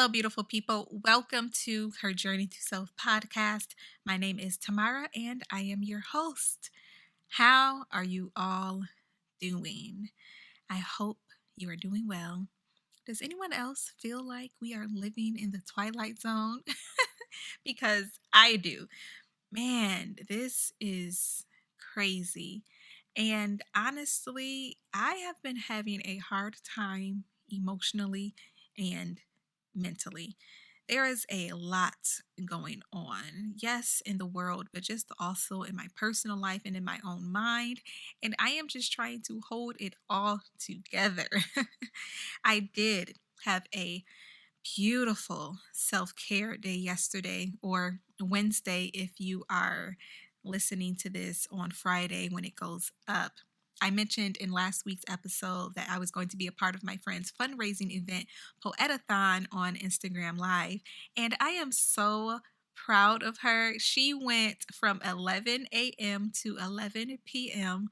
Hello, beautiful people. Welcome to Her Journey to Self Podcast. My name is Tamara and I am your host. How are you all doing? I hope you are doing well. Does anyone else feel like we are living in the twilight zone? Because I do. Man, this is crazy. And honestly, I have been having a hard time emotionally and mentally. There is a lot going on, yes, in the world, but just also in my personal life and in my own mind. And I am just trying to hold it all together. I did have a beautiful self care day yesterday, or Wednesday if you are listening to this on Friday when it goes up. I mentioned in last week's episode that I was going to be a part of my friend's fundraising event, Poetathon, on Instagram Live. And I am so proud of her. She went from 11 a.m. to 11 p.m.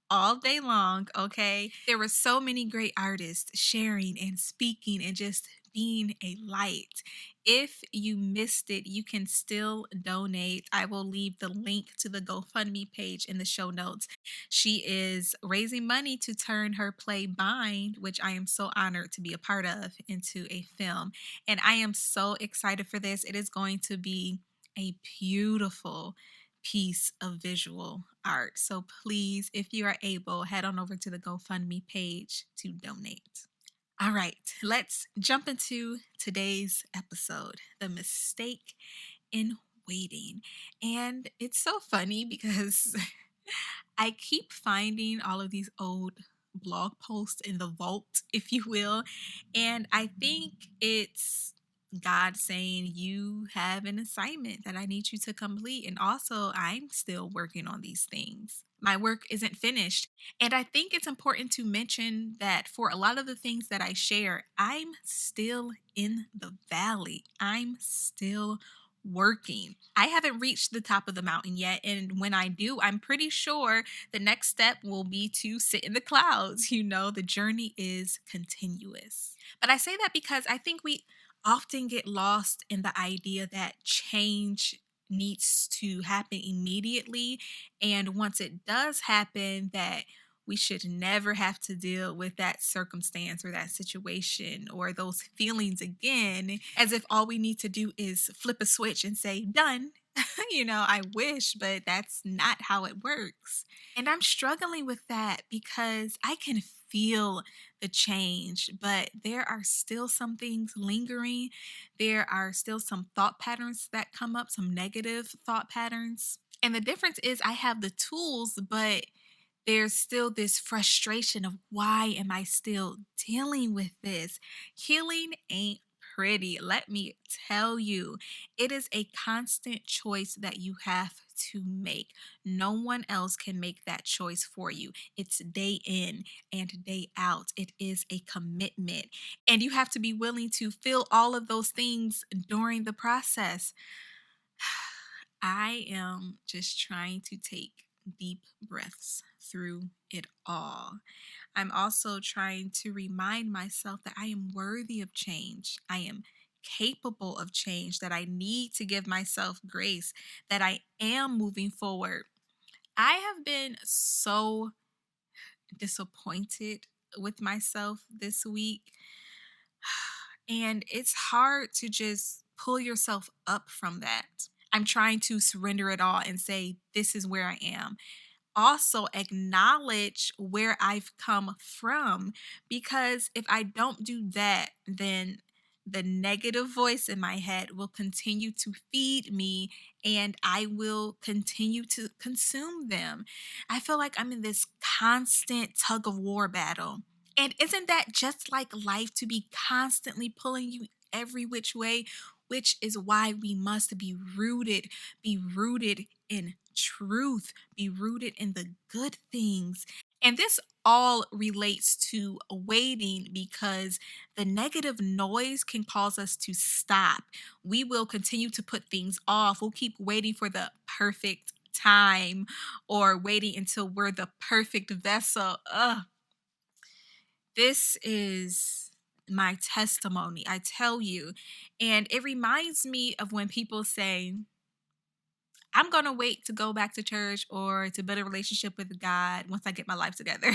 all day long, okay? There were so many great artists sharing and speaking and just being a light. If you missed it, you can still donate. I will leave the link to the GoFundMe page in the show notes. She is raising money to turn her play Bind, which I am so honored to be a part of, into a film. And I am so excited for this. It is going to be a beautiful piece of visual art. So please, if you are able, head on over to the GoFundMe page to donate. All right, let's jump into today's episode, the mistake in waiting. And it's so funny because I keep finding all of these old blog posts in the vault, if you will. And I think it's God saying, you have an assignment that I need you to complete. And also, I'm still working on these things. My work isn't finished. And I think it's important to mention that for a lot of the things that I share, I'm still in the valley. I'm still working. I haven't reached the top of the mountain yet. And when I do, I'm pretty sure the next step will be to sit in the clouds. You know, the journey is continuous. But I say that because I think we often get lost in the idea that change needs to happen immediately. And once it does happen, that we should never have to deal with that circumstance or that situation or those feelings again, as if all we need to do is flip a switch and say, done. I wish, but that's not how it works. And I'm struggling with that because I can feel the change, but there are still some things lingering. There are still some thought patterns that come up, some negative thought patterns. And the difference is I have the tools, but there's still this frustration of why am I still dealing with this? Healing ain't pretty. Let me tell you, it is a constant choice that you have to make. No one else can make that choice for you. It's day in and day out. It is a commitment. And you have to be willing to feel all of those things during the process. I am just trying to take deep breaths through it all. I'm also trying to remind myself that I am worthy of change. I am capable of change, that I need to give myself grace, that I am moving forward. I have been so disappointed with myself this week. And it's hard to just pull yourself up from that. I'm trying to surrender it all and say, this is where I am. Also, acknowledge where I've come from, because if I don't do that, then the negative voice in my head will continue to feed me and I will continue to consume them. I feel like I'm in this constant tug of war battle. And isn't that just like life, to be constantly pulling you every which way? Which is why we must be rooted in truth, be rooted in the good things. And this all relates to waiting, because the negative noise can cause us to stop. We will continue to put things off. We'll keep waiting for the perfect time or waiting until we're the perfect vessel. This is my testimony. I tell you. And it reminds me of when people say, I'm going to wait to go back to church or to build a relationship with God once I get my life together.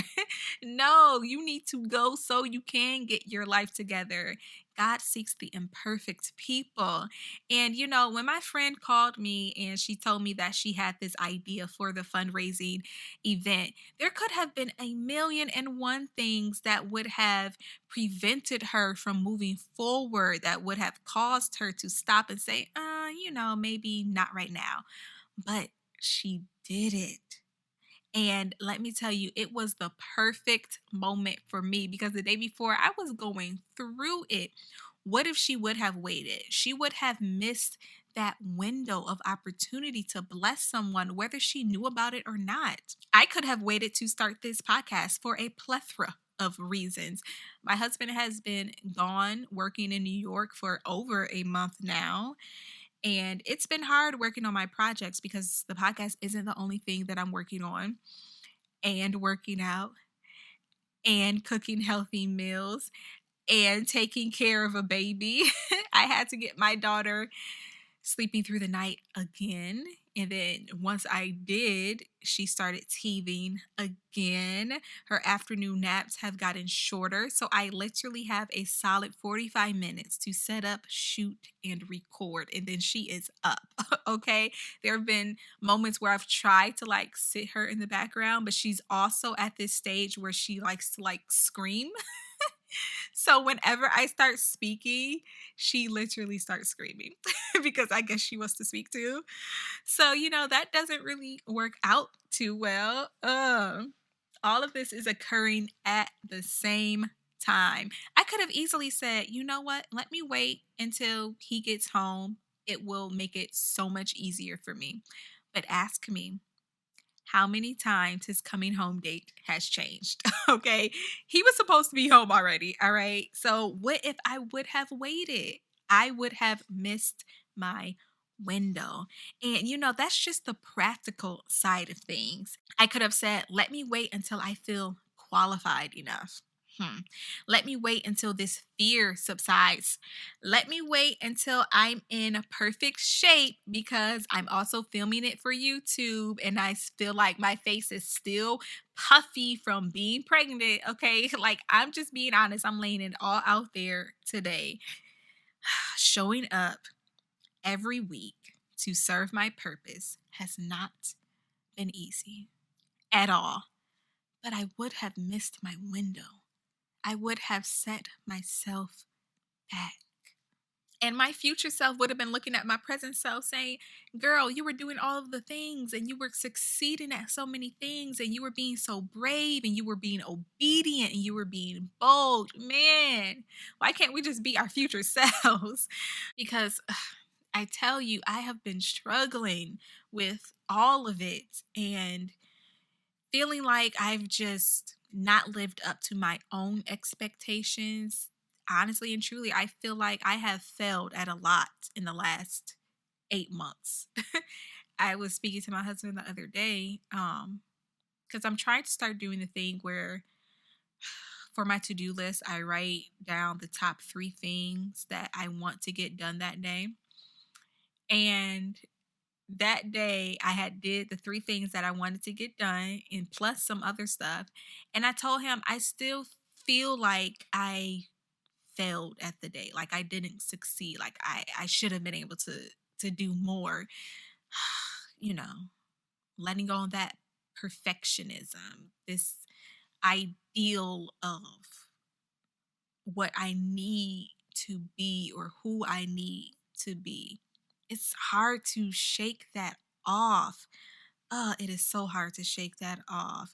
No, you need to go so you can get your life together. God seeks the imperfect people. And, when my friend called me and she told me that she had this idea for the fundraising event, there could have been a million and one things that would have prevented her from moving forward, that would have caused her to stop and say, maybe not right now, but she did it. And let me tell you, it was the perfect moment for me because the day before I was going through it. What if she would have waited? She would have missed that window of opportunity to bless someone, whether she knew about it or not. I could have waited to start this podcast for a plethora of reasons. My husband has been gone working in New York for over a month now. And it's been hard working on my projects because the podcast isn't the only thing that I'm working on, and working out and cooking healthy meals and taking care of a baby. I had to get my daughter sleeping through the night again. And then once I did, she started teething again. Her afternoon naps have gotten shorter. So I literally have a solid 45 minutes to set up, shoot, and record. And then she is up. Okay. There have been moments where I've tried to sit her in the background, but she's also at this stage where she likes to scream. So whenever I start speaking, she literally starts screaming because I guess she wants to speak too. So, that doesn't really work out too well. All of this is occurring at the same time. I could have easily said, you know what? Let me wait until he gets home. It will make it so much easier for me. But ask me, how many times his coming home date has changed. Okay. He was supposed to be home already. All right. So, what if I would have waited? I would have missed my window. And, that's just the practical side of things. I could have said, let me wait until I feel qualified enough. Let me wait until this fear subsides. Let me wait until I'm in perfect shape because I'm also filming it for YouTube and I feel like my face is still puffy from being pregnant. Okay. I'm just being honest. I'm laying it all out there today. Showing up every week to serve my purpose has not been easy at all, but I would have missed my window. I would have set myself back. And my future self would have been looking at my present self saying, girl, you were doing all of the things and you were succeeding at so many things and you were being so brave and you were being obedient and you were being bold. Man, why can't we just be our future selves? Because I tell you, I have been struggling with all of it and feeling like I've just not lived up to my own expectations. Honestly and truly, I feel like I have failed at a lot in the last 8 months. I was speaking to my husband the other day because I'm trying to start doing the thing where for my to-do list, I write down the top 3 things that I want to get done that day. And that day I had did the 3 things that I wanted to get done and plus some other stuff. And I told him I still feel like I failed at the day. Like I didn't succeed. Like I should have been able to do more. you know, Letting go of that perfectionism, this ideal of what I need to be or who I need to be. It's hard to shake that off. It is so hard to shake that off.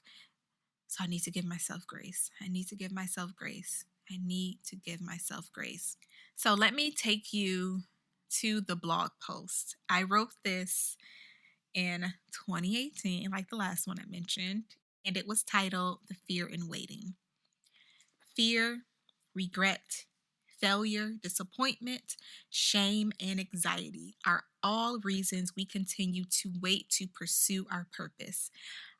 So I need to give myself grace. I need to give myself grace. I need to give myself grace. So let me take you to the blog post. I wrote this in 2018, like the last one I mentioned, and it was titled The Fear in Waiting. Fear, regret, failure, disappointment, shame, and anxiety are all reasons we continue to wait to pursue our purpose.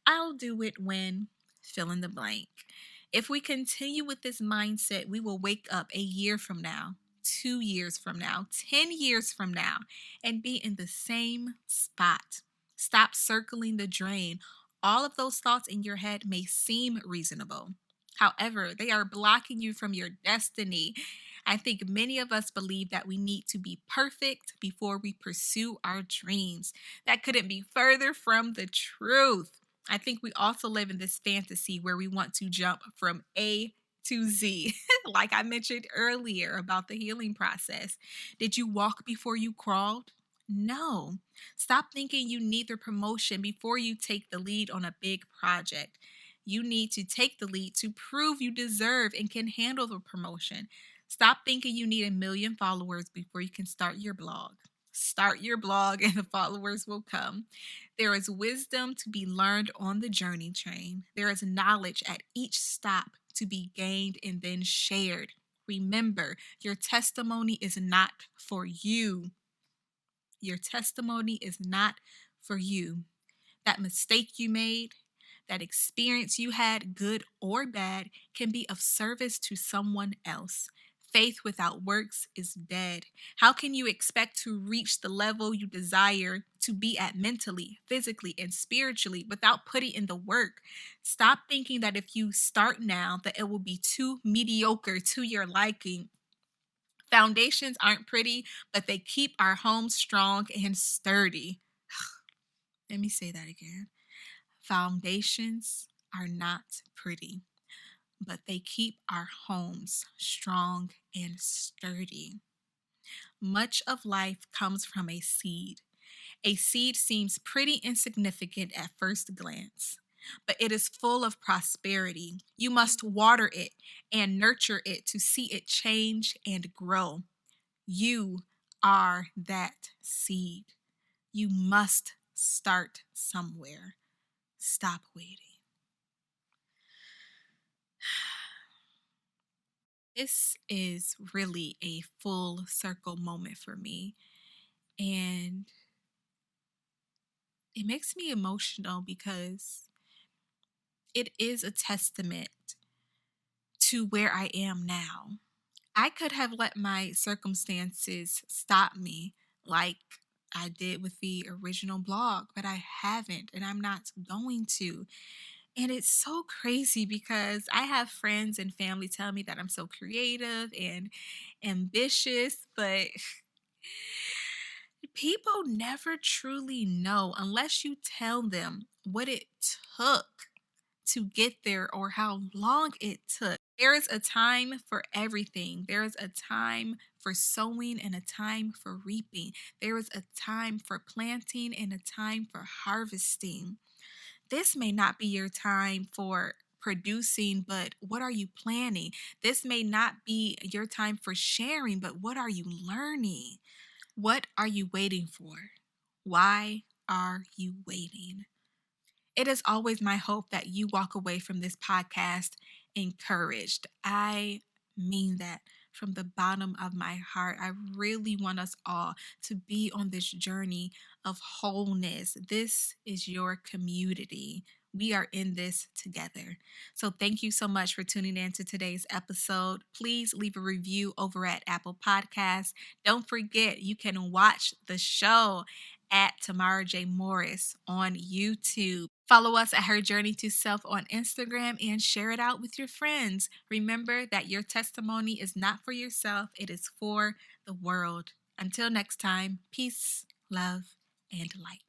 I'll do it when fill in the blank. If we continue with this mindset, we will wake up a year from now, 2 years from now, 10 years from now, and be in the same spot. Stop circling the drain. All of those thoughts in your head may seem reasonable. However, they are blocking you from your destiny. I think many of us believe that we need to be perfect before we pursue our dreams. That couldn't be further from the truth. I think we also live in this fantasy where we want to jump from A to Z, like I mentioned earlier about the healing process. Did you walk before you crawled? No. Stop thinking you need the promotion before you take the lead on a big project. You need to take the lead to prove you deserve and can handle the promotion. Stop thinking you need 1 million followers before you can start your blog. Start your blog and the followers will come. There is wisdom to be learned on the journey train. There is knowledge at each stop to be gained and then shared. Remember, your testimony is not for you. Your testimony is not for you. That mistake you made, that experience you had, good or bad, can be of service to someone else. Faith without works is dead. How can you expect to reach the level you desire to be at mentally, physically, and spiritually without putting in the work? Stop thinking that if you start now, that it will be too mediocre to your liking. Foundations aren't pretty, but they keep our homes strong and sturdy. Let me say that again. Foundations are not pretty, but they keep our homes strong and sturdy. Much of life comes from a seed. A seed seems pretty insignificant at first glance, but it is full of prosperity. You must water it and nurture it to see it change and grow. You are that seed. You must start somewhere. Stop waiting. This is really a full circle moment for me. And it makes me emotional because it is a testament to where I am now. I could have let my circumstances stop me like I did with the original blog, but I haven't and I'm not going to. And it's so crazy because I have friends and family tell me that I'm so creative and ambitious, but people never truly know unless you tell them what it took to get there or how long it took. There is a time for everything. There is a time for sowing and a time for reaping. There is a time for planting and a time for harvesting. This may not be your time for producing, but what are you planning? This may not be your time for sharing, but what are you learning? What are you waiting for? Why are you waiting? It is always my hope that you walk away from this podcast encouraged. I mean that from the bottom of my heart. I really want us all to be on this journey of wholeness. This is your community. We are in this together. So thank you so much for tuning in to today's episode. Please leave a review over at Apple Podcasts. Don't forget, you can watch the show at Tamara J. Morris on YouTube. Follow us at HerJourney2Self on Instagram and share it out with your friends. Remember that your testimony is not for yourself, it is for the world. Until next time, peace, love, and light.